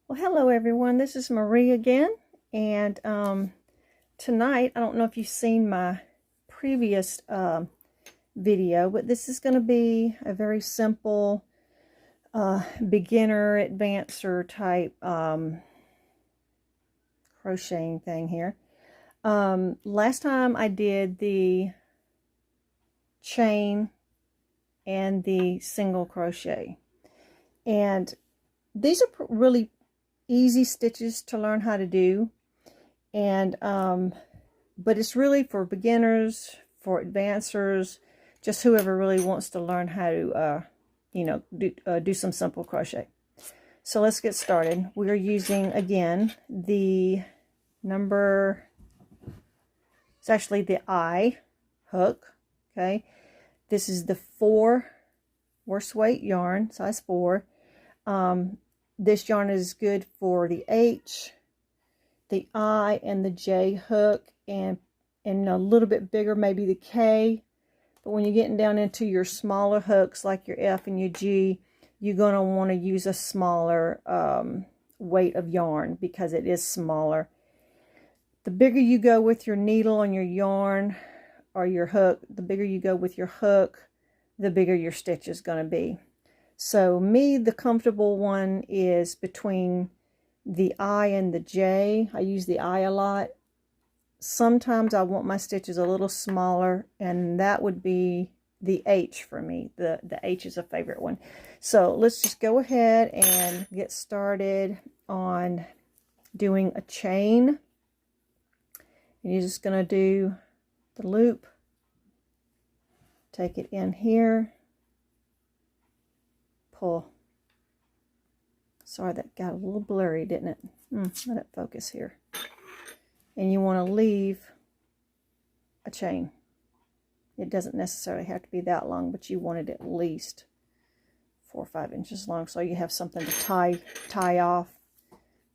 Well, hello everyone. This is Marie again, and tonight, I don't know if you've seen my previous video, but this is going to be a very simple beginner, advancer type crocheting thing here. Last time I did the chain and the single crochet, and these are really easy stitches to learn how to do, and but it's really for beginners, for advancers, just whoever really wants to learn how to do some simple crochet. So let's get started. We are using again the number, it's actually the I hook. Okay, this is the 4 worst weight yarn, size 4. This yarn is good for the H, the I, and the J hook, and a little bit bigger, maybe the K. But when you're getting down into your smaller hooks, like your F and your G, you're going to want to use a smaller weight of yarn because it is smaller. The bigger you go with your needle and your yarn or your hook, the bigger you go with your hook, the bigger your stitch is going to be. So the comfortable one is between the I and the J. I use the I a lot. Sometimes I want my stitches a little smaller, and that would be the H for me. The H is a favorite one. So let's just go ahead and get started on doing a chain. And you're just going to do the loop, take it in here, pull. Sorry, that got a little blurry, didn't it? Let it focus here. And you want to leave a chain. It doesn't necessarily have to be that long, but you want it at least 4 or 5 inches long, so you have something to tie off.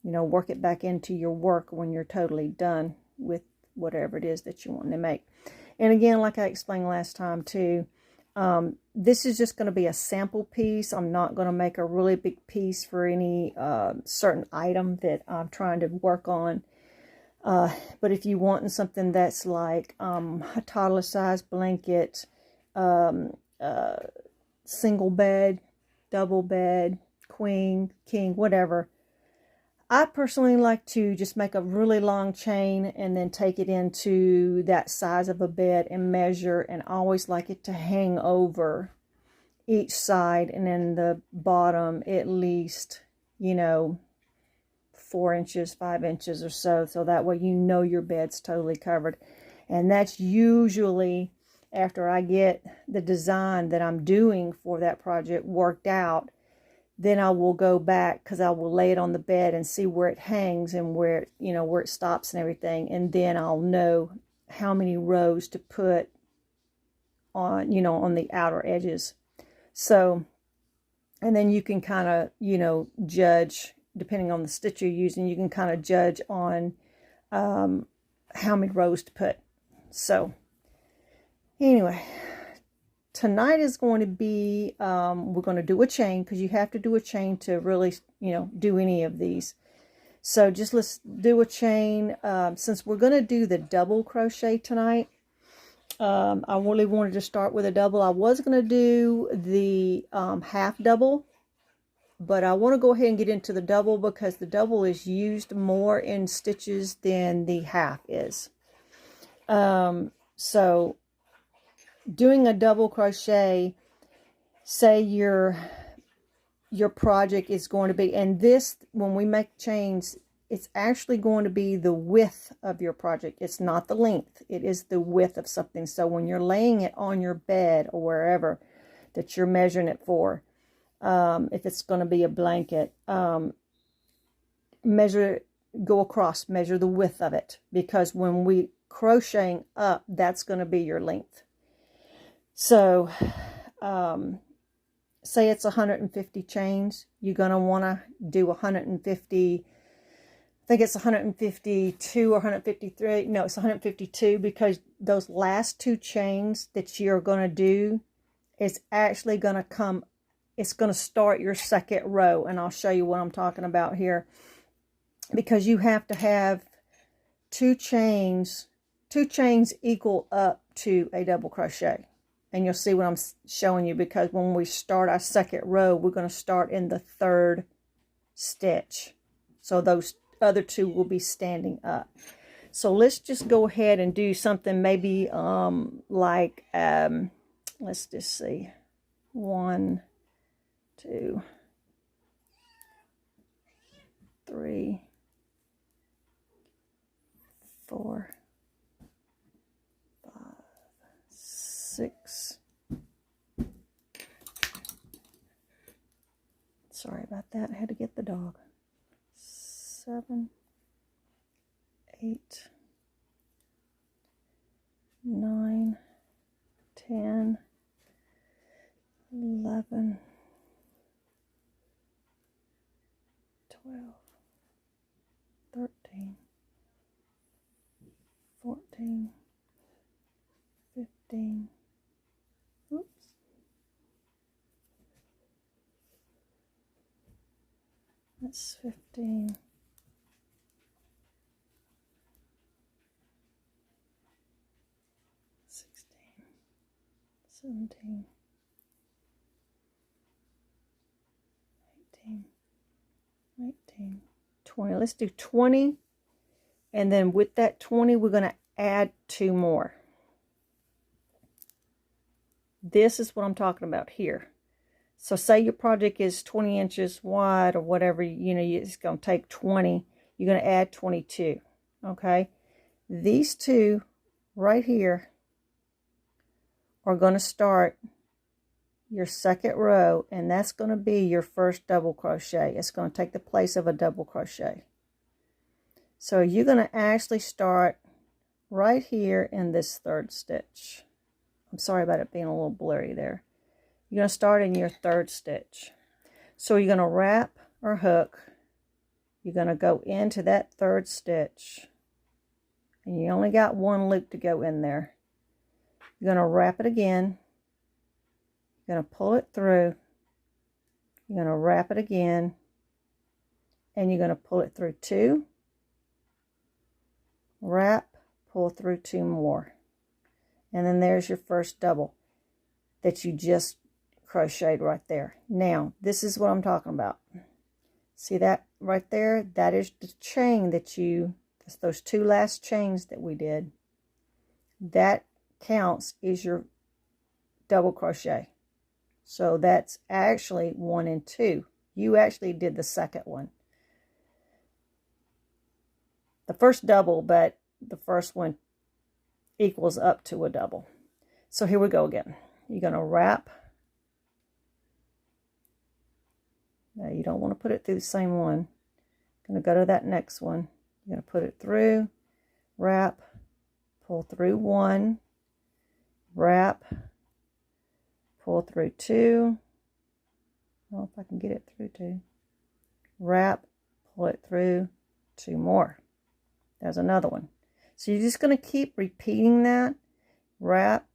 You know, work it back into your work when you're totally done with whatever it is that you want to make. And again, like I explained last time too, this is just going to be a sample piece. I'm not going to make a really big piece for any certain item that I'm trying to work on. But if you want something that's like a toddler size blanket, single bed, double bed, queen, king, whatever, I personally like to just make a really long chain and then take it into that size of a bed and measure, and I always like it to hang over each side, and then the bottom at least, 4 inches, 5 inches or so, so that way you know your bed's totally covered. And that's usually after I get the design that I'm doing for that project worked out. Then I will go back, because I will lay it on the bed and see where it hangs and where it stops and everything, and then I'll know how many rows to put on on the outer edges. So, and then you can kind of judge, depending on the stitch you're using, you can kind of judge on how many rows to put. So anyway, tonight is going to be, we're going to do a chain, because you have to do a chain to really, do any of these. So just let's do a chain. Since we're going to do the double crochet tonight, I really wanted to start with a double. I was going to do the half double, but I want to go ahead and get into the double because the double is used more in stitches than the half is. So doing a double crochet, say your project is going to be, and this, when we make chains, it's actually going to be the width of your project. It's not the length, it is the width of something. So when you're laying it on your bed or wherever that you're measuring it for, if it's going to be a blanket, measure the width of it, because when we crocheting up, that's going to be your length. So say it's 150 chains, you're going to want to do 150, I think it's 152 or 153, no, it's 152, because those last 2 chains that you're going to do is actually going to come it's going to start your second row, and I'll show you what I'm talking about here, because you have to have two chains equal up to a double crochet. And you'll see what I'm showing you, because when we start our second row, we're going to start in the third stitch. So those other two will be standing up. So let's just go ahead and do something maybe like, let's just see, 1, 2, 3, 4, 5, 6. Sorry about that. I had to get the dog. 7, 8, 9, 10, 11, 12, 13, 14, 15. Oops. That's 15. 16, 17, 18, 19, 20. Let's do 20. And then with that 20, we're going to add 2 more. This is what I'm talking about here. So say your project is 20 inches wide or whatever, you know, it's going to take 20. You're going to add 22. Okay. These two right here are going to start your second row, and that's going to be your first double crochet. It's going to take the place of a double crochet. So you're going to actually start right here in this third stitch. I'm sorry about it being a little blurry there. You're going to start in your third stitch. So you're going to wrap or hook. You're going to go into that third stitch. And you only got 1 loop to go in there. You're going to wrap it again. You're going to pull it through. You're going to wrap it again. And you're going to pull it through 2. Wrap, pull through 2 more. And then there's your first double that you just crocheted right there. Now, this is what I'm talking about. See that right there? That is the chain that that's those 2 last chains that we did. That counts as your double crochet. So that's actually 1 and 2. You actually did the second one. The first double, but the first one equals up to a double. So here we go again. You're going to wrap. Now you don't want to put it through the same one. Going to go to that next one. You're going to put it through, wrap, pull through 1, wrap, pull through 2. I don't know if I can get it through 2. Wrap, pull it through 2 more. There's another one. So you're just going to keep repeating that. Wrap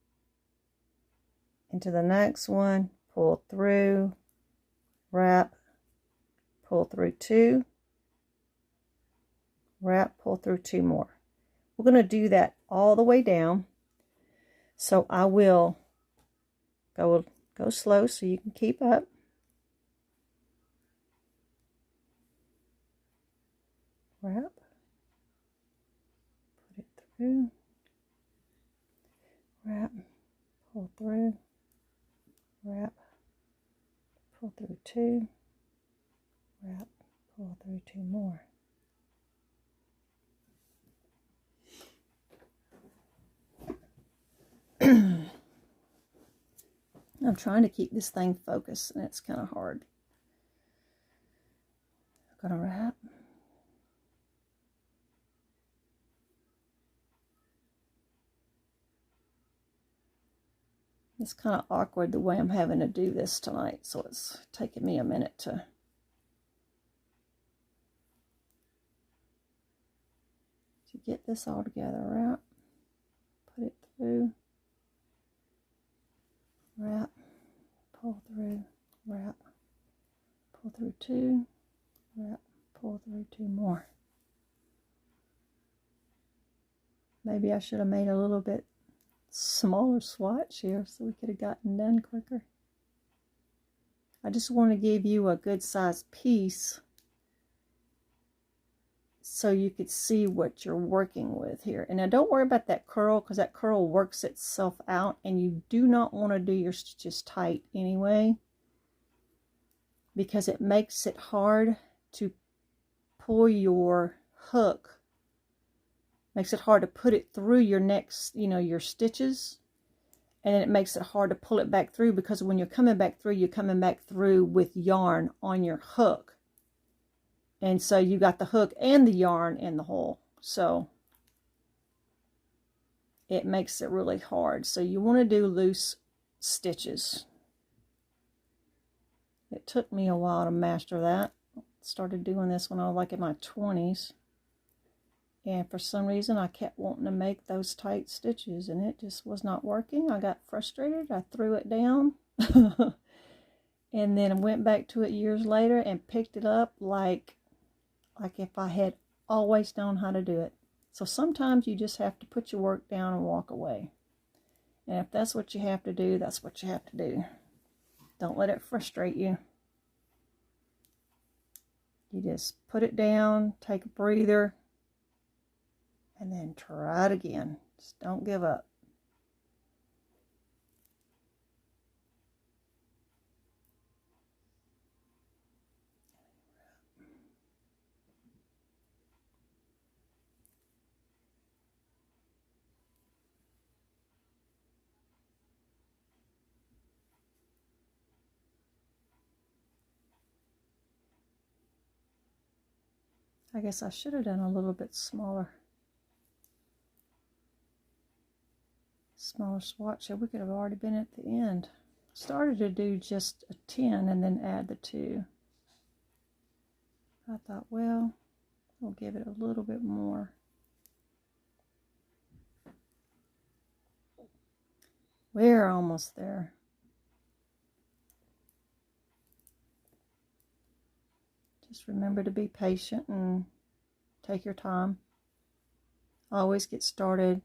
into the next one, pull through, wrap, pull through 2, wrap, pull through 2 more. We're going to do that all the way down. So I will go slow so you can keep up. Wrap, put it through, wrap, pull through, wrap, pull through 2, wrap, pull through 2 more. I'm trying to keep this thing focused, and it's kind of hard. I'm going to wrap. It's kind of awkward the way I'm having to do this tonight, so it's taking me a minute to get this all together. Wrap, put it through, wrap, pull through, wrap, pull through 2, wrap, pull through 2 more. Maybe I should have made a little bit smaller swatch here so we could have gotten done quicker. I just want to give you a good sized piece so you could see what you're working with here. And now don't worry about that curl, because that curl works itself out, and you do not want to do your stitches tight anyway, because it makes it hard to pull your hook, makes it hard to put it through your next, your stitches, and then it makes it hard to pull it back through, because when you're coming back through, you're coming back through with yarn on your hook. And so you got the hook and the yarn in the hole. So it makes it really hard. So you want to do loose stitches. It took me a while to master that. Started doing this when I was like in my 20s. And for some reason I kept wanting to make those tight stitches, and it just was not working. I got frustrated. I threw it down. And then I went back to it years later and picked it up like if I had always known how to do it. So sometimes you just have to put your work down and walk away. And if that's what you have to do, that's what you have to do. Don't let it frustrate you. You just put it down, take a breather, and then try it again. Just don't give up. I guess I should have done a little bit smaller swatch. So we could have already been at the end. Started to do just a 10 and then add the 2. I thought, well, we'll give it a little bit more. We're almost there. Just remember to be patient and take your time. Always get started,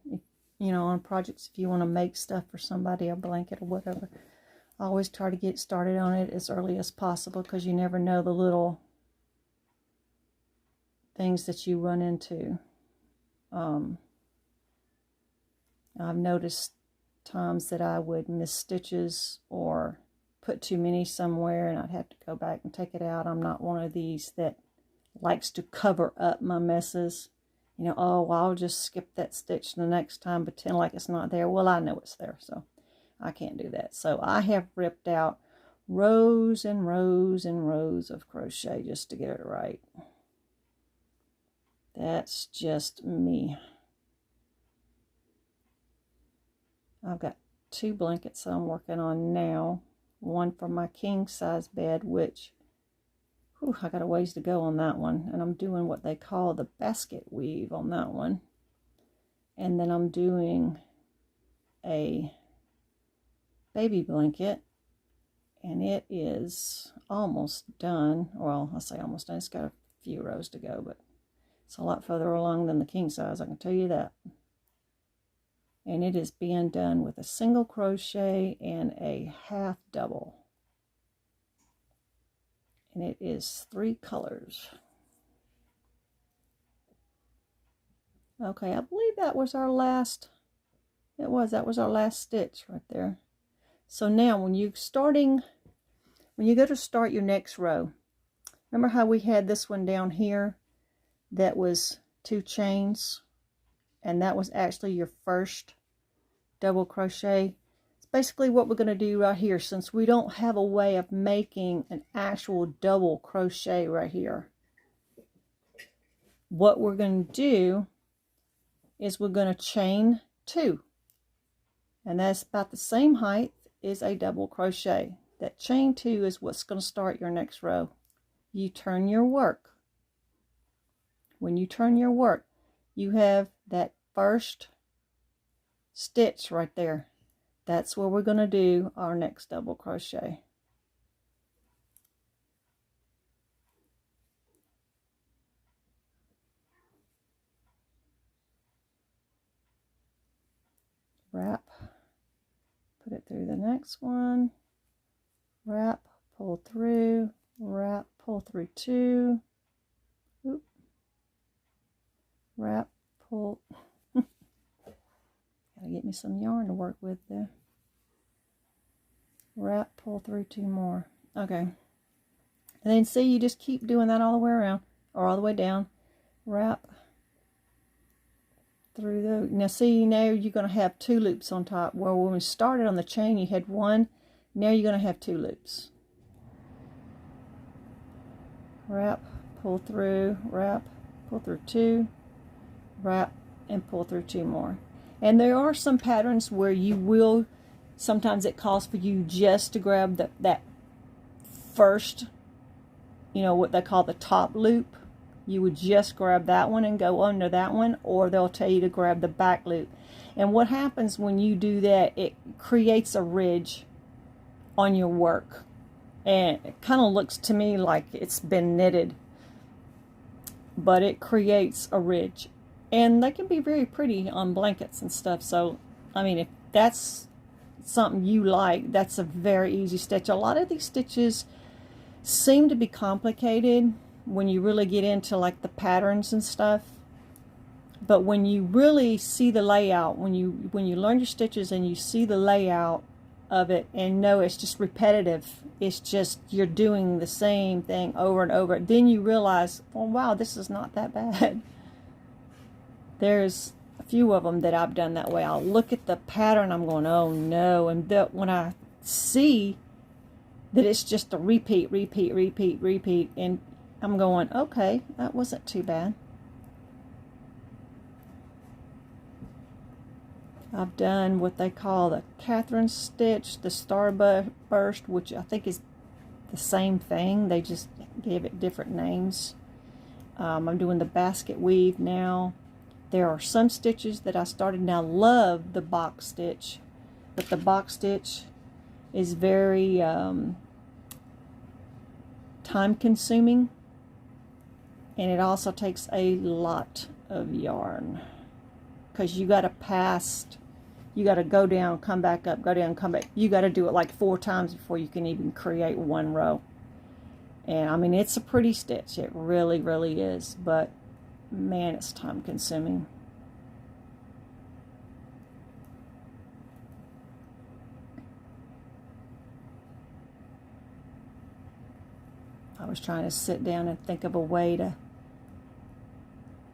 on projects. If you want to make stuff for somebody, a blanket or whatever, always try to get started on it as early as possible, because you never know the little things that you run into. I've noticed times that I would miss stitches or put too many somewhere, and I'd have to go back and take it out. I'm not one of these that likes to cover up my messes. Oh, well, I'll just skip that stitch the next time, pretend like it's not there. Well, I know it's there, so I can't do that. So I have ripped out rows and rows and rows of crochet just to get it right. That's just me. I've got 2 blankets that I'm working on now. One for my king size bed, which I got a ways to go on that one. And I'm doing what they call the basket weave on that one. And then I'm doing a baby blanket, and it is almost done. Well, I say almost done. It's got a few rows to go, but it's a lot further along than the king size, I can tell you that. And it is being done with a single crochet and a half double. And it is 3 colors. Okay, I believe that was our last, that was our last stitch right there. So now when you go to start your next row, remember how we had this one down here that was 2 chains, and that was actually your first double crochet? It's basically what we're going to do right here, since we don't have a way of making an actual double crochet right here. What we're going to do is we're going to chain 2, and that's about the same height as a double crochet. That chain 2 is what's going to start your next row. You turn your work. When you turn your work, you have that first stitch right there. That's where we're going to do our next double crochet. wrap, put it through the next one, wrap, pull through, wrap, pull through 2, oop, wrap, pull, gotta get me some yarn to work with there, wrap, pull through 2 more, okay, and then see, you just keep doing that all the way around, or all the way down, wrap, through the, now see, now you're going to have 2 loops on top, where when we started on the chain you had 1, now you're going to have 2 loops. Wrap, pull through, wrap, pull through 2, wrap, and pull through 2 more. And there are some patterns where you will, sometimes it calls for you just to grab that first, you know, what they call the top loop. You would just grab that one and go under that one, or they'll tell you to grab the back loop. And what happens when you do that, it creates a ridge on your work. And it kind of looks to me like it's been knitted, but it creates a ridge. And they can be very pretty on blankets and stuff. So, I mean, if that's something you like, that's a very easy stitch. A lot of these stitches seem to be complicated when you really get into like the patterns and stuff, but when you really see the layout, when you learn your stitches and you see the layout of it and know it's just repetitive, it's just you're doing the same thing over and over, then you realize, oh wow, this is not that bad. There's a few of them that I've done that way. I'll look at the pattern, I'm going, oh no, and when I see that it's just a repeat, and I'm going, okay, that wasn't too bad. I've done what they call the Catherine stitch, the starburst, which I think is the same thing. They just gave it different names. I'm doing the basket weave now. There are some stitches that I started, and I love the box stitch, but the box stitch is very time consuming. And it also takes a lot of yarn, because you got to you got to go down, come back up, go down, come back. You got to do it like 4 times before you can even create 1 row. And I mean, it's a pretty stitch. It really, really is. But man, it's time consuming. I was trying to sit down and think of a way to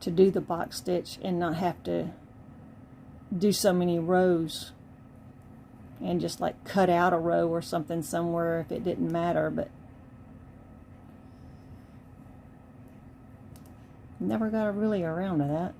do the box stitch and not have to do so many rows, and just like cut out a row or something somewhere if it didn't matter, but never got really around to that.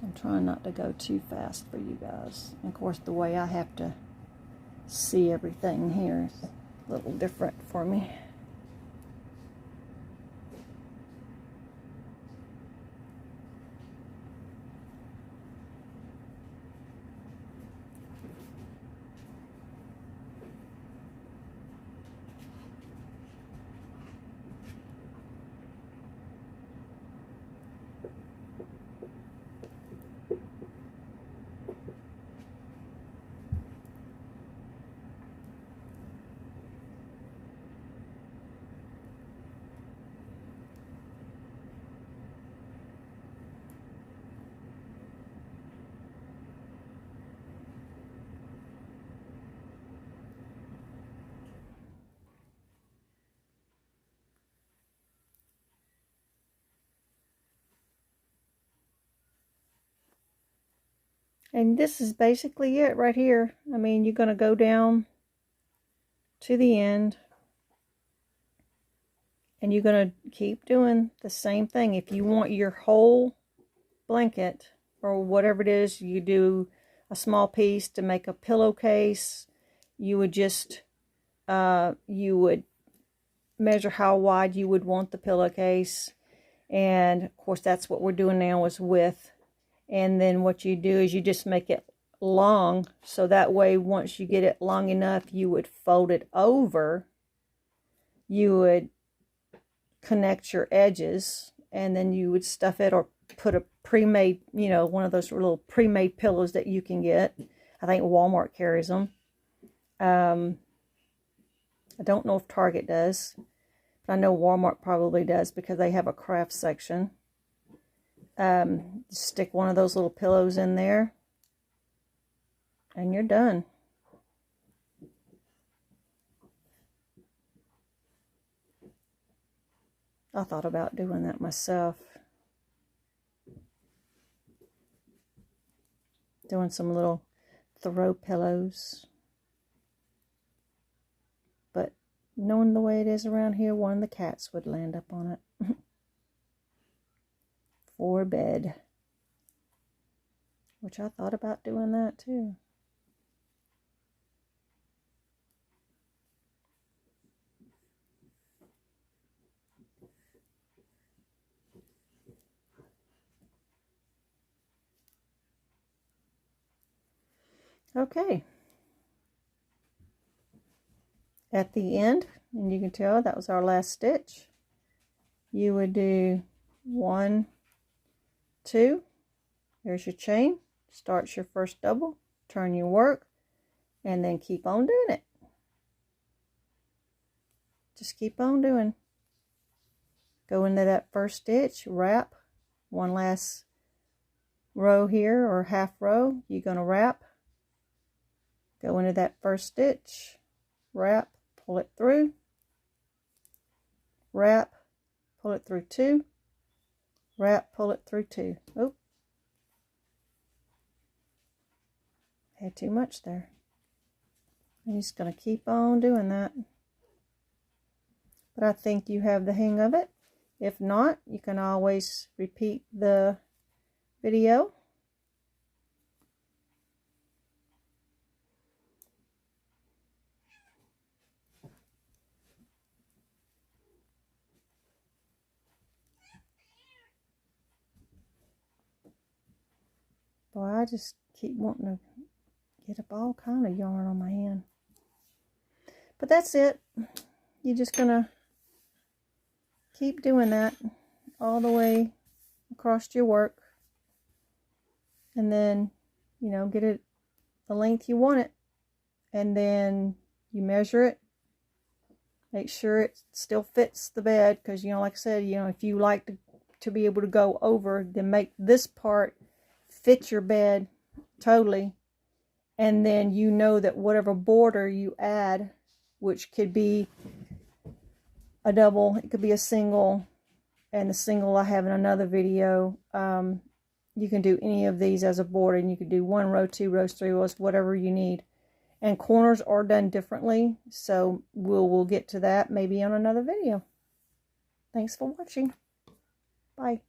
I'm trying not to go too fast for you guys. And of course, the way I have to see everything here is a little different for me. And this is basically it right here. I mean, you're going to go down to the end, and you're going to keep doing the same thing. If you want your whole blanket, or whatever it is, you do a small piece to make a pillowcase, you would just, you would measure how wide you would want the pillowcase. And of course, that's what we're doing now is width. And then what you do is you just make it long, so that way once you get it long enough, you would fold it over, you would connect your edges, and then you would stuff it or put a pre-made, you know, one of those little pre-made pillows that you can get. I think Walmart carries them. I don't know if Target does, but I know Walmart probably does because they have a craft section. Stick one of those little pillows in there and you're done. I thought about doing that myself. Doing some little throw pillows. But knowing the way it is around here, one of the cats would land up on it. For bed. Which I thought about doing that too. Okay. At the end, and you can tell that was our last stitch, you would do 1, 2, there's your chain, starts your first double, turn your work, and then keep on doing it. Just keep on doing. Go into that first stitch, wrap, one last row here or half row, you're going to wrap, go into that first stitch, wrap, pull it through, wrap, pull it through 2, wrap, pull it through 2. Oh, had too much there. I'm just going to keep on doing that. But I think you have the hang of it. If not, you can always repeat the video. Boy, I just keep wanting to get up all kind of yarn on my hand. But that's it. You're just going to keep doing that all the way across your work. And then, you know, get it the length you want it. And then you measure it. Make sure it still fits the bed. Because, you know, like I said, you know, if you like to be able to go over, then make this part fit your bed totally. And then you know that whatever border you add, which could be a double, it could be a single, and the single I have in another video. You can do any of these as a border, and you can do 1 row, 2 rows, 3 rows, whatever you need. And corners are done differently, so we'll get to that maybe on another video. Thanks for watching. Bye.